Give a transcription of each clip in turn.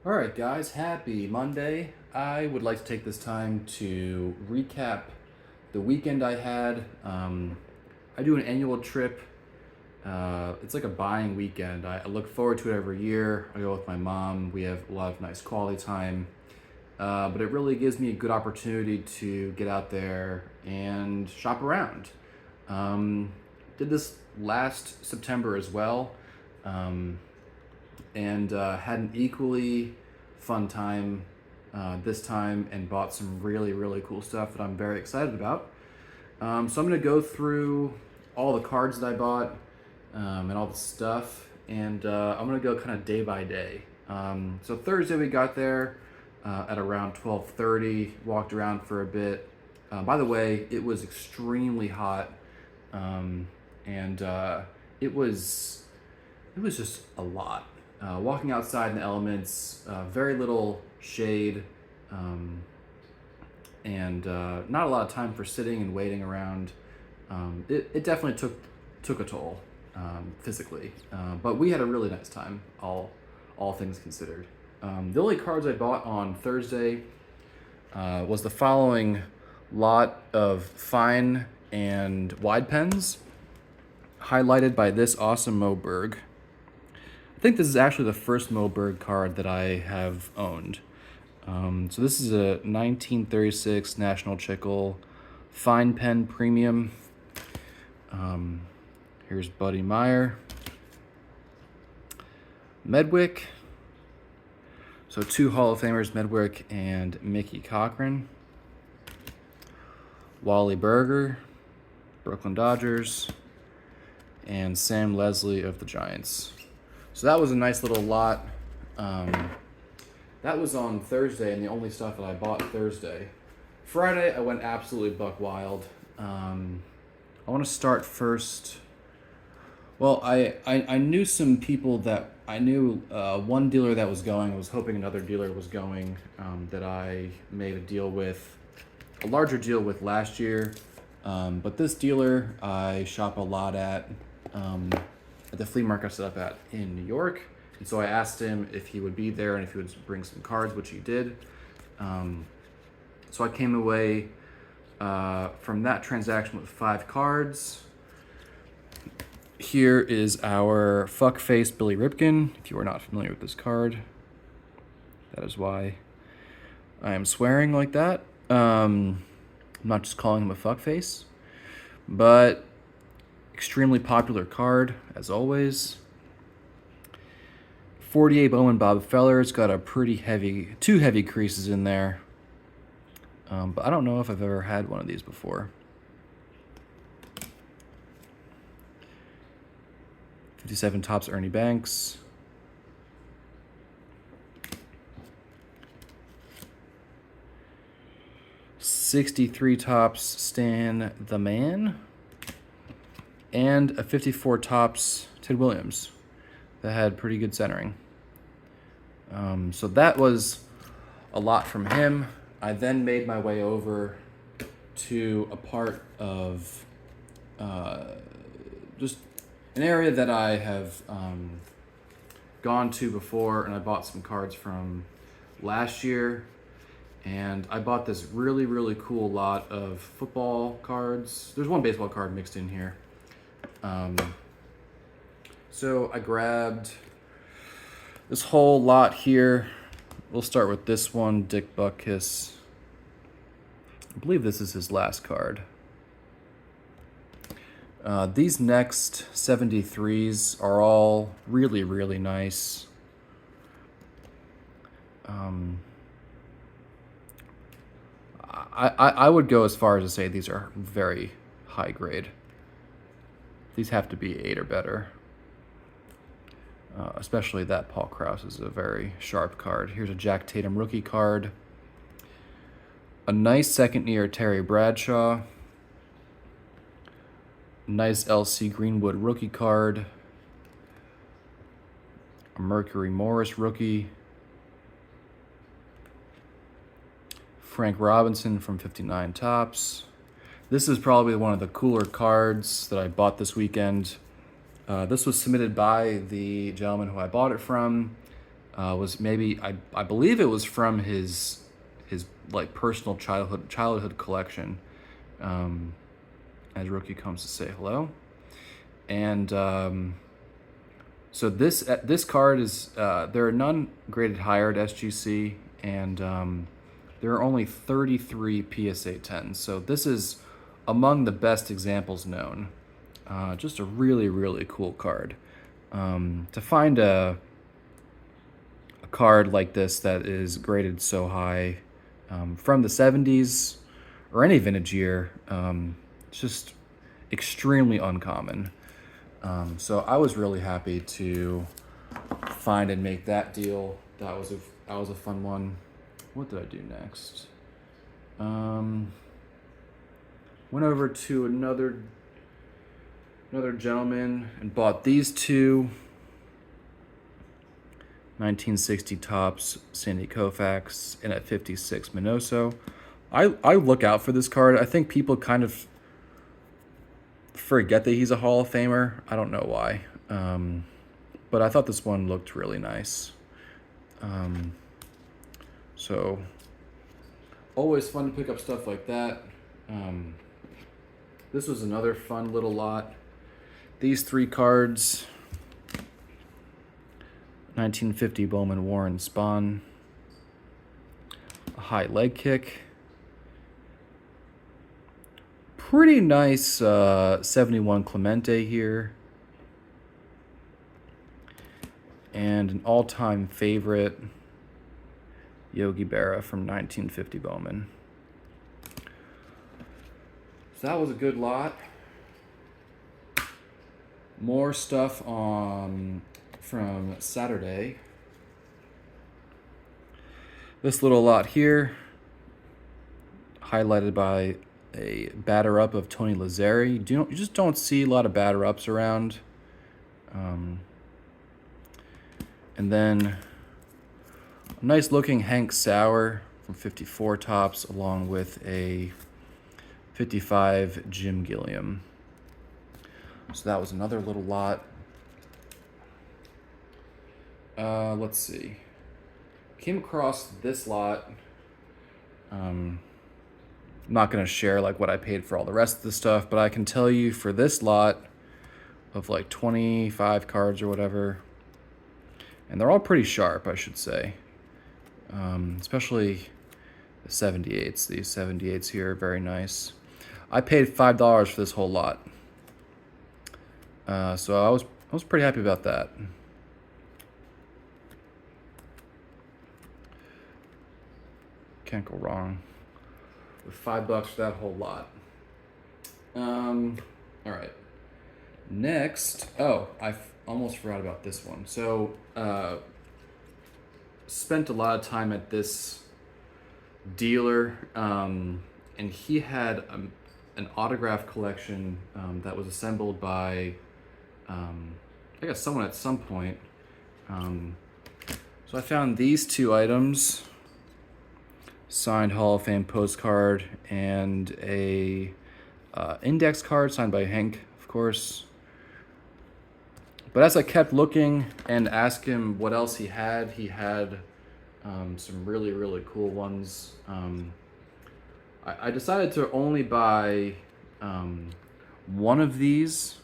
All right, guys, happy Monday. I would like to take this time to recap the weekend I had. I do an annual trip. It's like a buying weekend. I look forward to it every year. I go with my mom. We have a lot of nice quality time. But it really gives me a good opportunity to get out there and shop around. Um, did this last September as well. Um, and had an equally fun time this time and bought some really, really cool stuff that I'm very excited about. So I'm going to go through all the cards that I bought and all the stuff, and I'm going to go kind of day by day. So Thursday we got there at around 12:30, walked around for a bit. By the way, it was extremely hot, and it was just a lot. Walking outside in the elements, very little shade, um, and not a lot of time for sitting and waiting around. It definitely took a toll physically, but we had a really nice time, all things considered. The only cards I bought on Thursday was the following lot of fine and wide pens, highlighted by this awesome Moberg. I think this is actually the first Moberg card that I have owned. So this is a 1936 National Chickle Fine Pen Premium. Here's Buddy Meyer. Medwick. So two Hall of Famers, Medwick and Mickey Cochran. Wally Berger, Brooklyn Dodgers, and Sam Leslie of the Giants. So that was a nice little lot. That was on Thursday, and the only stuff that I bought Thursday. Friday, I went absolutely buck wild. I want to start first. Well, I knew some people that I knew. One dealer that was going. I was hoping another dealer was going that I made a larger deal with last year. But this dealer I shop a lot at the flea market I set up at in New York. And so I asked him if he would be there and if he would bring some cards, which he did. So I came away from that transaction with 5 cards. Here is our fuckface Billy Ripken. If you are not familiar with this card, that is why I am swearing like that. I'm not just calling him a fuckface, but extremely popular card, as always. 48 Bowman Bob Feller. It's got a two heavy creases in there. But I don't know if I've ever had one of these before. 57 Topps Ernie Banks. '63 Topps Stan the Man. And a 54 Topps Ted Williams that had pretty good centering. So that was a lot from him. I then made my way over to a part of just an area that I have gone to before, and I bought some cards from last year. And I bought this really, really cool lot of football cards. There's one baseball card mixed in here. So I grabbed this whole lot here. We'll start with this one, Dick Butkus. I believe this is his last card. These next 73s are all really, really nice. I would go as far as to say these are very high grade. These have to be 8 or better. Especially that Paul Krause is a very sharp card. Here's a Jack Tatum rookie card. A nice second year Terry Bradshaw. Nice LC Greenwood rookie card. A Mercury Morris rookie. Frank Robinson from 59 Topps. This is probably one of the cooler cards that I bought this weekend. This was submitted by the gentleman who I bought it from. Was maybe I believe it was from his like personal childhood collection. As Rookie comes to say hello, and so this card is there are none graded higher at SGC, and there are only 33 PSA 10s. So this is among the best examples known. Just a really cool card. To find a card like this that is graded so high from the 70s or any vintage year, it's just extremely uncommon. So I was really happy to find and make that deal. That was a fun one. What did I do next? Went over to another gentleman and bought these two 1960 Topps Sandy Koufax and at 56 Minoso. I look out for this card. I think people kind of forget that he's a Hall of Famer. I don't know why. But I thought this one looked really nice. So always fun to pick up stuff like that. This was another fun little lot. These three cards: 1950 Bowman Warren Spahn, a high leg kick, pretty nice 71 Clemente here, and an all-time favorite Yogi Berra from 1950 Bowman. So that was a good lot. More stuff from Saturday. This little lot here, highlighted by a batter up of Tony Lazzeri. You just don't see a lot of batter ups around. And then a nice looking Hank Sauer from 54 Topps, along with a 55 Jim Gilliam. So that was another little lot. Let's see. Came across this lot. I'm not going to share like what I paid for all the rest of the stuff, but I can tell you for this lot of like 25 cards or whatever, and they're all pretty sharp, I should say. Especially the 78s. These 78s here are very nice. I paid $5 for this whole lot. So I was pretty happy about that. Can't go wrong with $5 for that whole lot. All right. Next, I almost forgot about this one. So, spent a lot of time at this dealer, and he had an autograph collection that was assembled by, I guess, someone at some point. So I found these two items: signed Hall of Fame postcard and a index card signed by Hank, of course. But as I kept looking and asked him what else he had some really cool ones. I decided to only buy one of these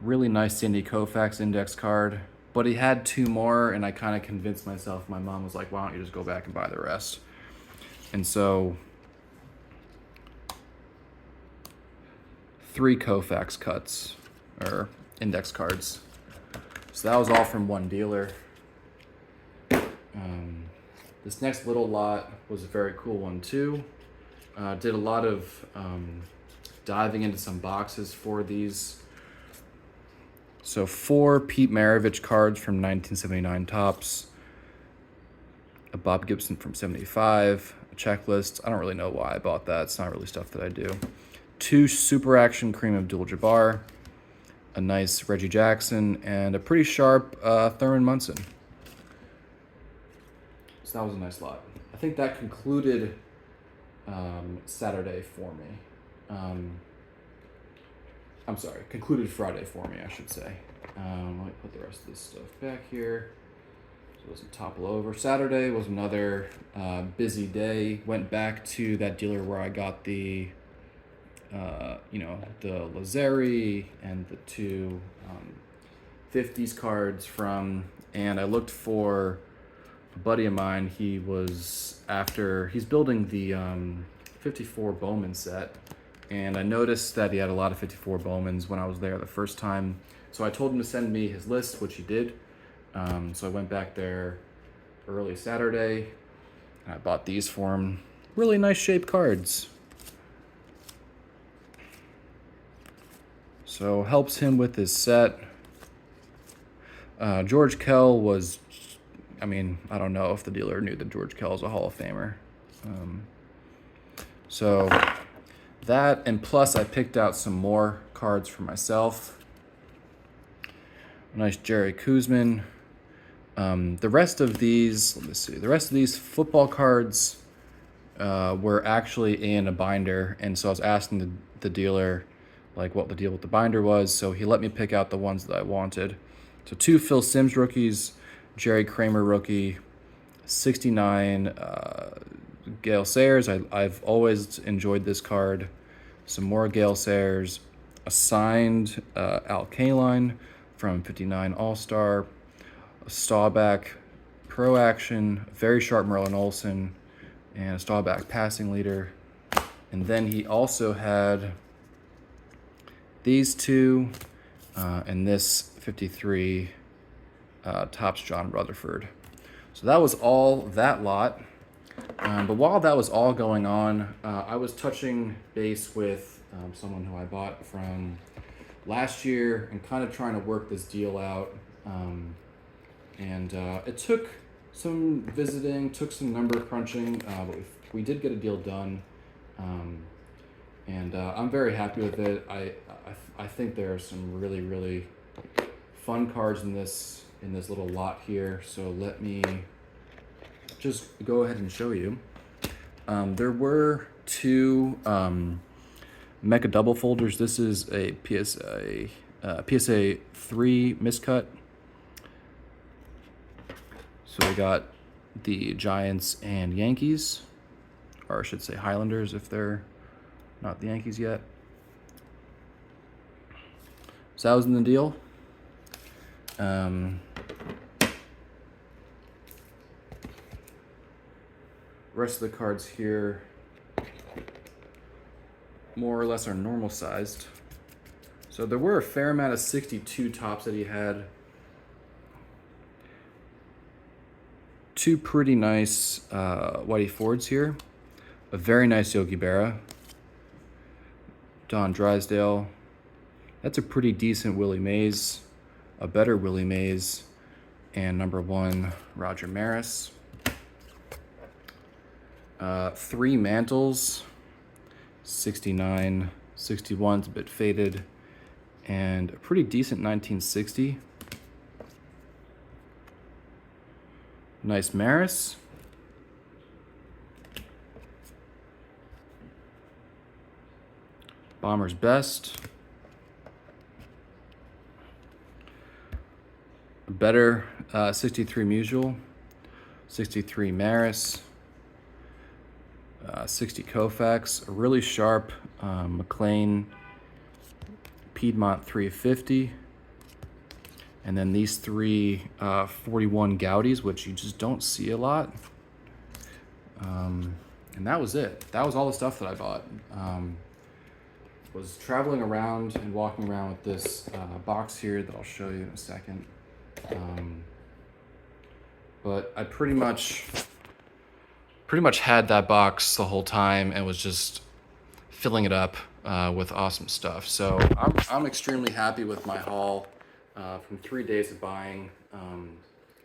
really nice Sandy Koufax index card, but he had two more, and I kind of convinced myself. My mom was like, why don't you just go back and buy the rest? And so 3 Koufax cuts, or index cards. So that was all from one dealer. This next little lot was a very cool one too. Did a lot of diving into some boxes for these. So 4 Pete Maravich cards from 1979 Topps, a Bob Gibson from 75, a checklist. I don't really know why I bought that. It's not really stuff that I do. 2 Super Action Kareem Abdul-Jabbar, a nice Reggie Jackson, and a pretty sharp Thurman Munson. So that was a nice lot. I think that concluded Saturday for me. I'm sorry, concluded Friday for me, I should say. Let me put the rest of this stuff back here so it doesn't topple over. Saturday was another busy day. Went back to that dealer where I got the, the Lazzari and the two 50s cards from, and I looked for a buddy of mine. He's building the 54 Bowman set, and I noticed that he had a lot of 54 Bowmans when I was there the first time. So I told him to send me his list, which he did. So I went back there early Saturday, and I bought these for him. Really nice shaped cards. So helps him with his set. George Kell was, I don't know if the dealer knew that George Kell is a Hall of Famer. So that, and plus I picked out some more cards for myself. A nice Jerry Kuzman. The rest of these, let me see, the rest of these football cards were actually in a binder, and so I was asking the dealer like what the deal with the binder was, so he let me pick out the ones that I wanted. So 2 Phil Simms rookies, Jerry Kramer rookie, 69 Gale Sayers. I've always enjoyed this card. Some more Gale Sayers, a signed Al Kaline from 59 All-Star, a Staubach Pro Action, a very sharp Merlin Olsen, and a Staubach passing leader. And then he also had these two and this 53 Topps John Rutherford. So that was all that lot. But while that was all going on, I was touching base with someone who I bought from last year and kind of trying to work this deal out. And it took some visiting, took some number crunching, but we did get a deal done. And I'm very happy with it. I think there are some really, really fun cards in this little lot here. So let me just go ahead and show you. There were 2 Mecha double folders. This is a PSA 3 miscut. So we got the Giants and Yankees, or I should say Highlanders if they're not the Yankees yet. So that was in the deal. Rest of the cards here more or less are normal sized. So there were a fair amount of 62 Topps that he had. 2 pretty nice Whitey Fords here. A very nice Yogi Berra. Don Drysdale. That's a pretty decent Willie Mays. A better Willie Mays. And number 1, Roger Maris. 3 Mantles. 69, 61's a bit faded. And a pretty decent 1960. Nice Maris. Bomber's Best. A better 63 Musial. 63 Maris. 60 Koufax. A really sharp McLean Piedmont 350. And then these 3 41 Gaudis, which you just don't see a lot. And that was it. That was all the stuff that I bought. Was traveling around and walking around with this box here that I'll show you in a second. But I pretty much had that box the whole time and was just filling it up with awesome stuff. So I'm extremely happy with my haul. From 3 days of buying,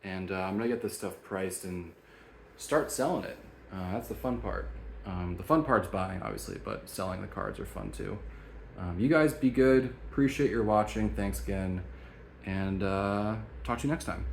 and I'm gonna get this stuff priced and start selling it. That's the fun part. The fun part's buying, obviously, but selling the cards are fun too. You guys be good. Appreciate your watching. Thanks again, and talk to you next time.